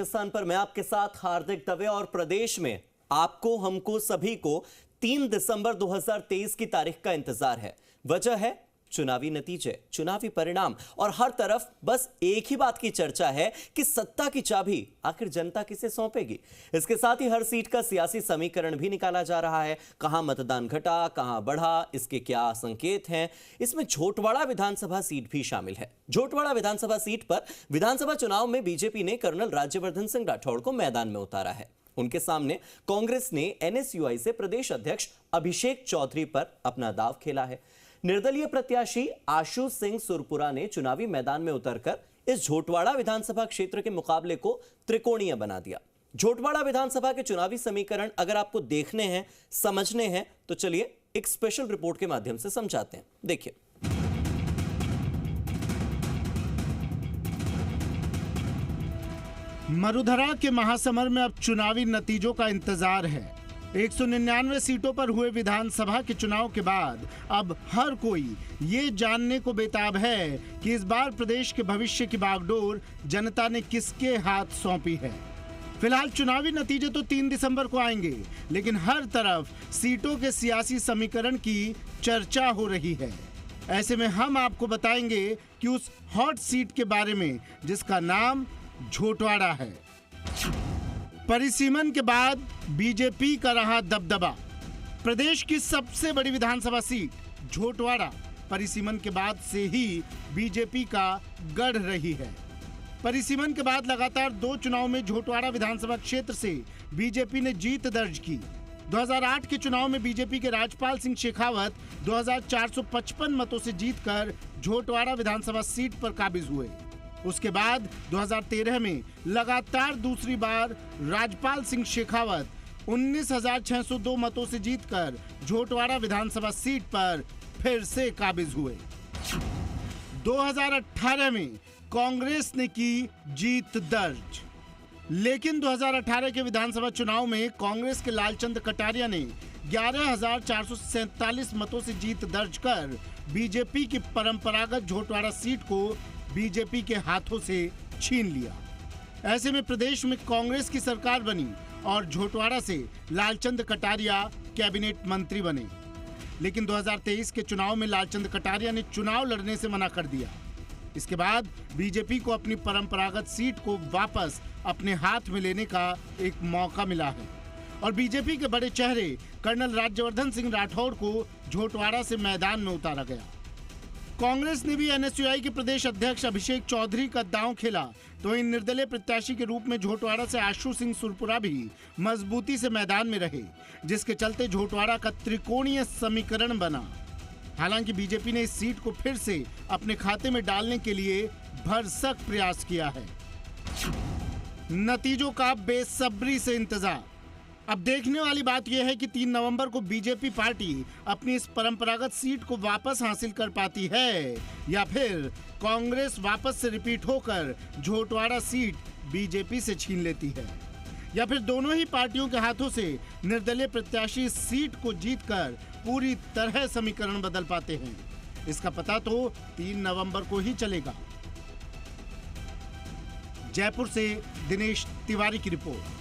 राजस्थान पर मैं आपके साथ हार्दिक दवे और प्रदेश में आपको हमको सभी को 3 दिसंबर 2023 की तारीख का इंतजार है। वजह है चुनावी नतीजे, चुनावी परिणाम और हर तरफ बस एक ही बात की चर्चा है कि सत्ता की चाबी आखिर जनता किसे सौंपेगी। इसके साथ ही हर सीट का सियासी समीकरण भी निकाला जा रहा है। कहां मतदान घटा, कहां बढ़ा, इसके क्या संकेत हैं। इसमें झोटवाड़ा विधानसभा सीट भी शामिल है। झोटवाड़ा विधानसभा सीट पर विधानसभा चुनाव में बीजेपी ने कर्नल राज्यवर्धन सिंह राठौड़ को मैदान में उतारा है। उनके सामने कांग्रेस ने एनएसयूआई से प्रदेश अध्यक्ष अभिषेक चौधरी पर अपना दांव खेला है। निर्दलीय प्रत्याशी आशु सिंह सुरपुरा ने चुनावी मैदान में उतरकर इस झोटवाड़ा विधानसभा क्षेत्र के मुकाबले को त्रिकोणीय बना दिया। झोटवाड़ा विधानसभा के चुनावी समीकरण अगर आपको देखने हैं, समझने हैं, तो चलिए एक स्पेशल रिपोर्ट के माध्यम से समझाते हैं। देखिए, मरुधरा के महासमर में अब चुनावी नतीजों का इंतजार है। 199 सीटों पर हुए विधानसभा के चुनाव के बाद अब हर कोई ये जानने को बेताब है कि इस बार प्रदेश के भविष्य की बागडोर जनता ने किसके हाथ सौंपी है। फिलहाल चुनावी नतीजे तो 3 दिसंबर को आएंगे, लेकिन हर तरफ सीटों के सियासी समीकरण की चर्चा हो रही है। ऐसे में हम आपको बताएंगे कि उस हॉट सीट के बारे में जिसका नाम झोटवाड़ा है। परिसीमन के बाद बीजेपी का रहा दबदबा। प्रदेश की सबसे बड़ी विधानसभा सीट झोटवाड़ा परिसीमन के बाद से ही बीजेपी का गढ़ रही है। परिसीमन के बाद लगातार 2 चुनाव में झोटवाड़ा विधानसभा क्षेत्र से बीजेपी ने जीत दर्ज की। 2008 के चुनाव में बीजेपी के राजपाल सिंह शेखावत 2455 मतों से जीतकर झोटवाड़ा विधानसभा सीट पर काबिज हुए। उसके बाद 2013 में लगातार दूसरी बार राजपाल सिंह शेखावत 19,602 मतों से जीतकर झोटवाड़ा विधानसभा सीट पर फिर से काबिज हुए। 2018 में कांग्रेस ने की जीत दर्ज, लेकिन 2018 के विधानसभा चुनाव में कांग्रेस के लालचंद कटारिया ने 11,447 मतों से जीत दर्ज कर बीजेपी की परंपरागत झोटवाड़ा सीट को बीजेपी के हाथों से छीन लिया। ऐसे में प्रदेश में कांग्रेस की सरकार बनी और झोटवाड़ा से लालचंद कटारिया कैबिनेट मंत्री बने। लेकिन 2023 के चुनाव में लालचंद कटारिया ने चुनाव लड़ने से मना कर दिया। इसके बाद बीजेपी को अपनी परंपरागत सीट को वापस अपने हाथ में लेने का एक मौका मिला है और बीजेपी के बड़े चेहरे कर्नल राज्यवर्धन सिंह राठौड़ को झोटवाड़ा से मैदान में उतारा गया। कांग्रेस ने भी एनएसयूआई के प्रदेश अध्यक्ष अभिषेक चौधरी का दांव खेला, तो इन निर्दलीय प्रत्याशी के रूप में झोटवाड़ा से आशु सिंह सुरपुरा भी मजबूती से मैदान में रहे, जिसके चलते झोटवाड़ा का त्रिकोणीय समीकरण बना। हालांकि बीजेपी ने इस सीट को फिर से अपने खाते में डालने के लिए भरसक प्रयास किया है। नतीजों का बेसब्री से इंतजार। अब देखने वाली बात यह है कि 3 नवंबर को बीजेपी पार्टी अपनी इस परंपरागत सीट को वापस हासिल कर पाती है या फिर कांग्रेस वापस से रिपीट होकर झोटवाड़ा सीट बीजेपी से छीन लेती है, या फिर दोनों ही पार्टियों के हाथों से निर्दलीय प्रत्याशी इस सीट को जीतकर पूरी तरह समीकरण बदल पाते हैं। इसका पता तो 3 नवंबर को ही चलेगा। जयपुर से दिनेश तिवारी की रिपोर्ट।